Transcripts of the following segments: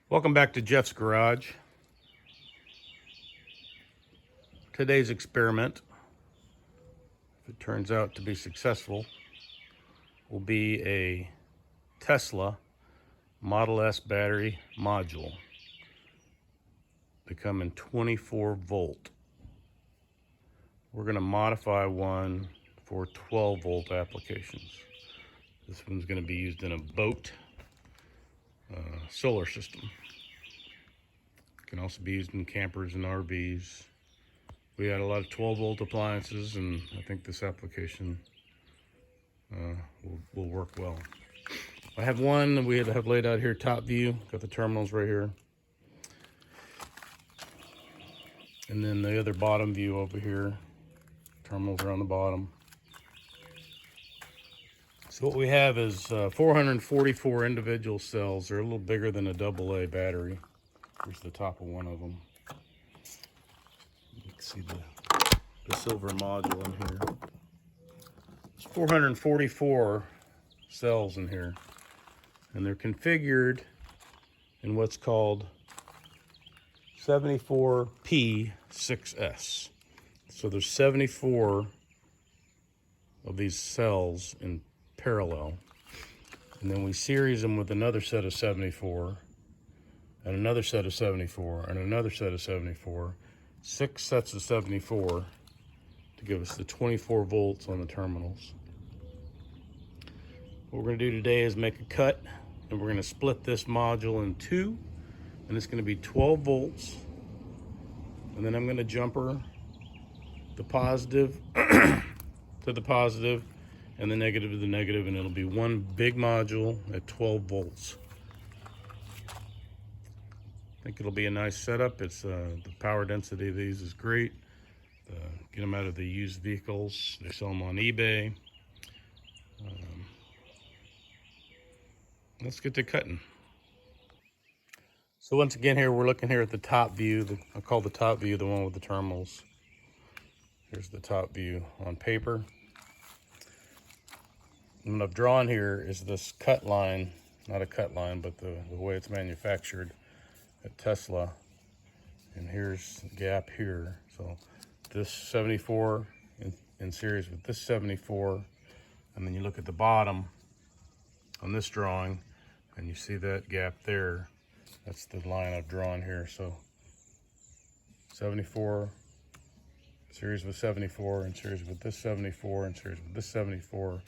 Welcome back to Jeff's Garage. Today's experiment, if it turns out to be successful, will be a Tesla Model S battery module. They come in 24 volt. We're going to modify one for 12 volt applications. This one's going to be used in a boat solar system. It can also be used in campers and RVs. We had a lot of 12 volt appliances, and I think this application will work well. I have one that we have laid out here, top view. Got the terminals right here. And then the other bottom view over here. Terminals are on the bottom. So what we have is 444 individual cells. They're a little bigger than a AA battery. Here's the top of one of them. You can see the silver module in here. There's 444 cells in here. And they're configured in what's called 74P6S. So there's 74 of these cells in parallel, and then we series them with another set of 74 and another set of 74 and another set of 74, 6 sets of 74 to give us the 24 volts on the terminals. What we're going to do today is make a cut, and we're going to split this module in two, and it's going to be 12 volts, and then I'm going to jumper the positive to the positive and the negative to the negative, and it'll be one big module at 12 volts. I think it'll be a nice setup. It's the power density of these is great. Get them out of the used vehicles. They sell them on eBay. Let's get to cutting. So once again here, we're looking here at the top view. I call the top view the one with the terminals. Here's the top view on paper. And what I've drawn here is this cut line, not a cut line, but the way it's manufactured at Tesla. And here's the gap here. So this 74 in series with this 74. And then you look at the bottom on this drawing, and you see that gap there. That's the line I've drawn here. So 74, series with 74, and series with this 74, and series with this 74,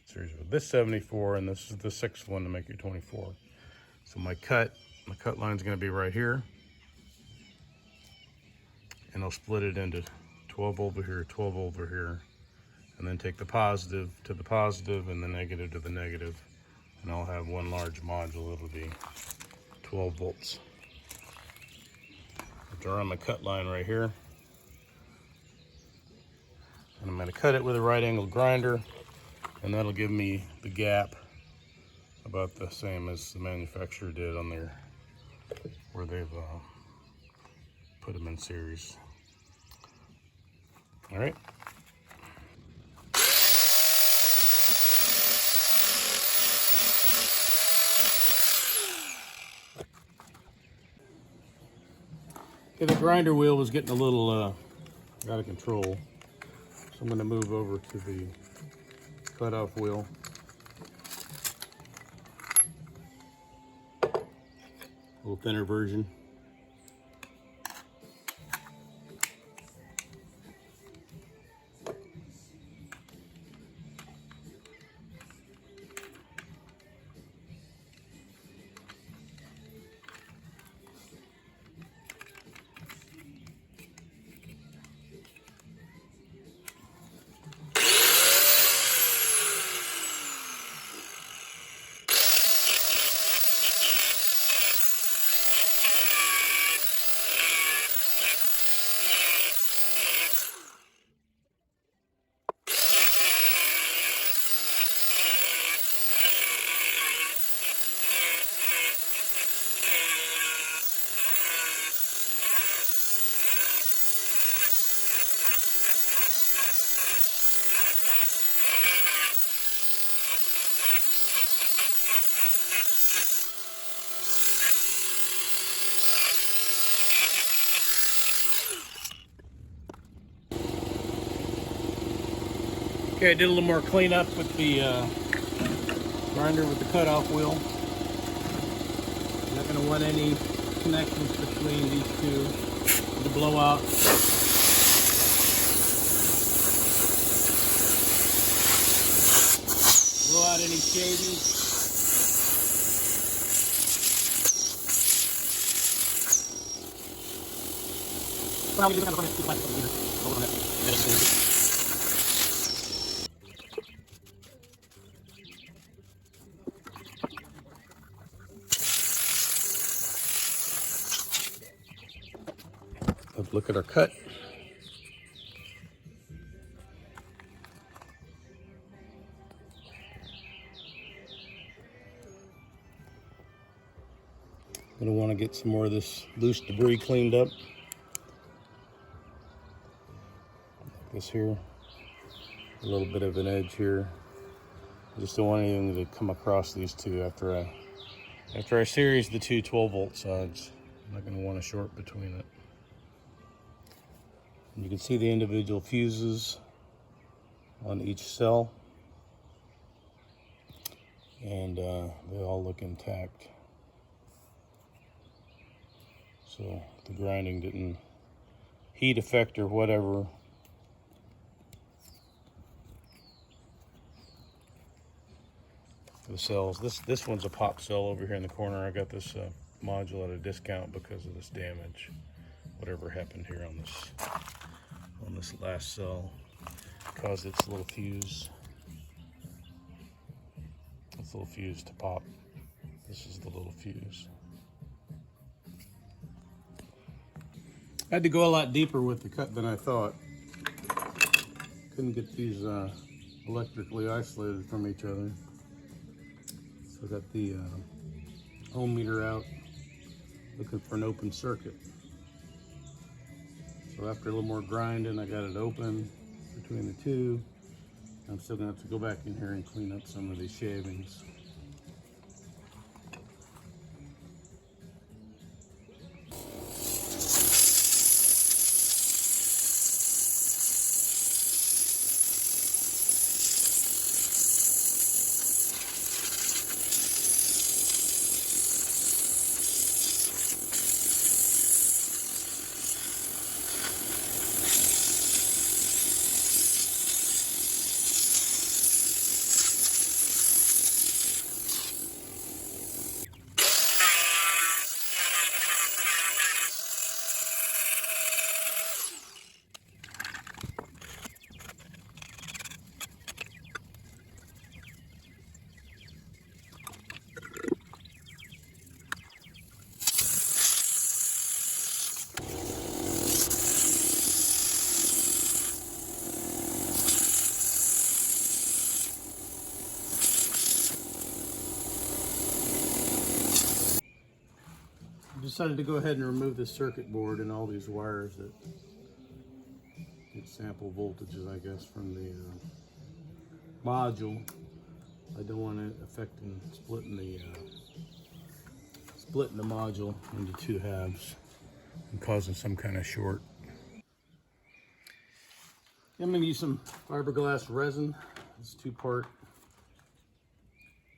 series with this 74, and this is the sixth one to make your 24. So my cut line is going to be right here, and I'll split it into 12 over here, 12 over here, and then take the positive to the positive and the negative to the negative, and I'll have one large module. It'll be 12 volts. I'll draw on my cut line right here, and I'm going to cut it with a right angle grinder, and that'll give me the gap about the same as the manufacturer did on their, where they've put them in series. All right. Okay, the grinder wheel was getting a little out of control, so I'm going to move over to the cutoff wheel. A little thinner version. Okay, I did a little more cleanup with the grinder with the cutoff wheel. Not going to want any connections between these two. The blowout. Blow out any shavings. Let's look at our cut. Gonna want to get some more of this loose debris cleaned up. Like this here, a little bit of an edge here. I just don't want anything to come across these two after I series the two 12-volt sides. I'm not gonna want a short between it. And you can see the individual fuses on each cell, and they all look intact. So the grinding didn't heat effect or whatever. The cells. This one's a pop cell over here in the corner. I got this module at a discount because of this damage. Whatever happened here on this last cell caused its little fuse. This little fuse to pop. This is the little fuse. I had to go a lot deeper with the cut than I thought. Couldn't get these electrically isolated from each other. So I got the ohm meter out, looking for an open circuit. So after a little more grinding, I got it open between the two. I'm still gonna have to go back in here and clean up some of these shavings. Decided to go ahead and remove the circuit board and all these wires that get sample voltages, I guess, from the module. I don't want it affecting splitting the module into two halves and causing some kind of short. I'm going to use some fiberglass resin. It's two-part.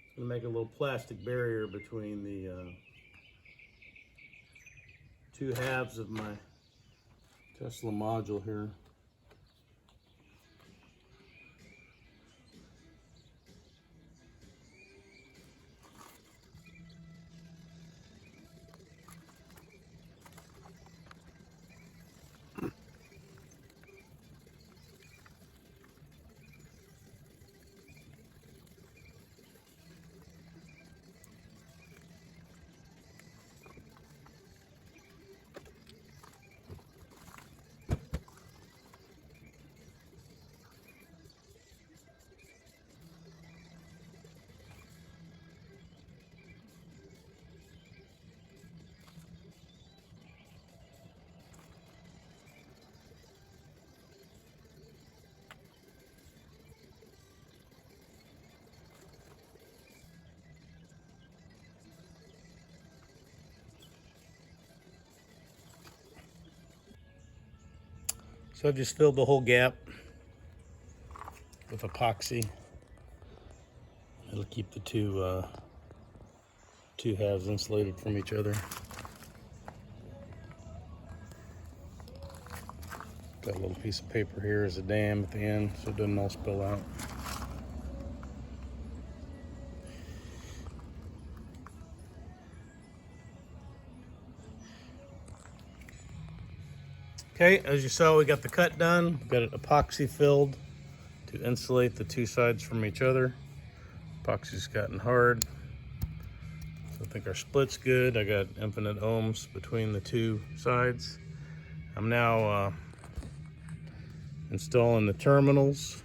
It's going to make a little plastic barrier between the two halves of my Tesla module here. So I've just filled the whole gap with epoxy. It'll keep the two halves insulated from each other. Got a little piece of paper here as a dam at the end so it doesn't all spill out. Okay, as you saw, we got the cut done. We got it epoxy filled to insulate the two sides from each other. Epoxy's gotten hard, so I think our split's good. I got infinite ohms between the two sides. I'm now installing the terminals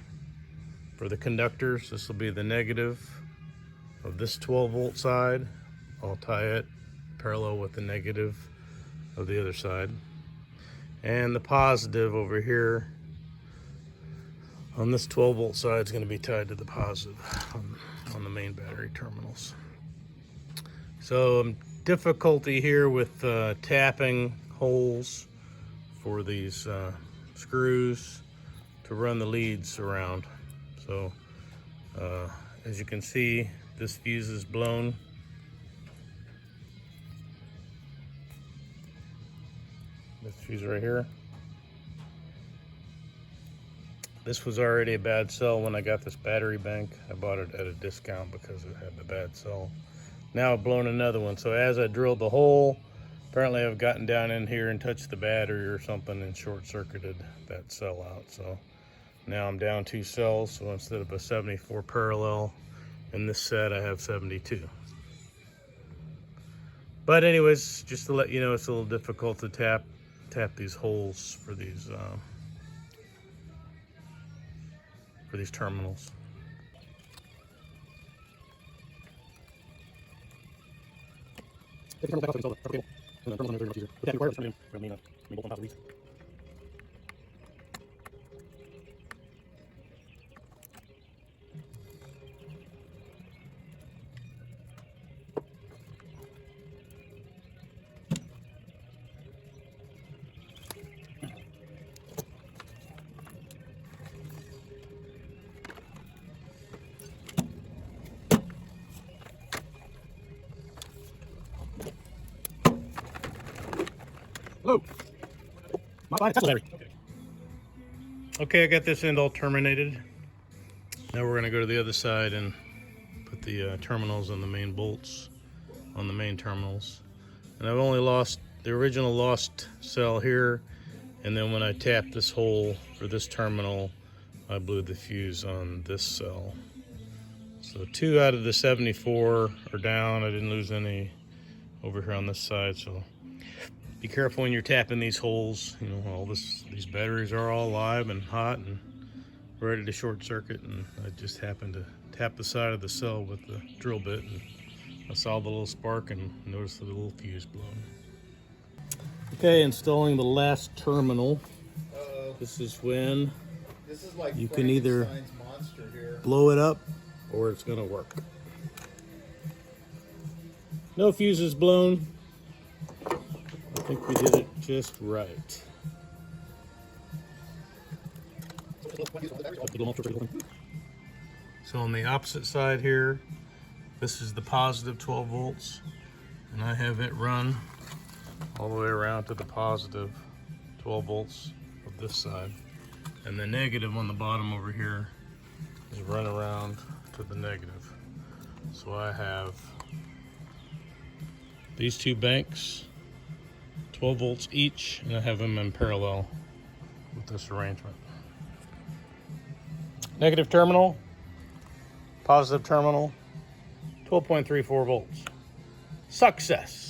for the conductors. This will be the negative of this 12-volt side. I'll tie it parallel with the negative of the other side. And the positive over here on this 12-volt side is going to be tied to the positive on the main battery terminals. So difficulty here with tapping holes for these screws to run the leads around. So as you can see, this fuse is blown. This fuse right here. This was already a bad cell when I got this battery bank. I bought it at a discount because it had the bad cell. Now I've blown another one. So as I drilled the hole, apparently I've gotten down in here and touched the battery or something and short-circuited that cell out. So now I'm down 2 cells. So instead of a 74 parallel in this set, I have 72. But anyways, just to let you know, it's a little difficult to tap these holes for these terminals. Hello. My Tesla battery. Okay, I got this end all terminated. Now we're gonna go to the other side and put the terminals on the main bolts on the main terminals. And I've only lost the original lost cell here, and then when I tapped this hole for this terminal, I blew the fuse on this cell. So 2 out of the 74 are down. I didn't lose any over here on this side, so be careful when you're tapping these holes. You know, these batteries are all live and hot and ready to short circuit, and I just happened to tap the side of the cell with the drill bit, and I saw the little spark and noticed the little fuse blown. Okay, installing the last terminal. This is when you can either blow it up or it's gonna work. No fuses blown. I think we did it just right. So on the opposite side here, this is the positive 12 volts, and I have it run all the way around to the positive 12 volts of this side. And the negative on the bottom over here is run around to the negative. So I have these 2 banks, 12 volts each, and I have them in parallel with this arrangement. Negative terminal, positive terminal, 12.34 volts. Success.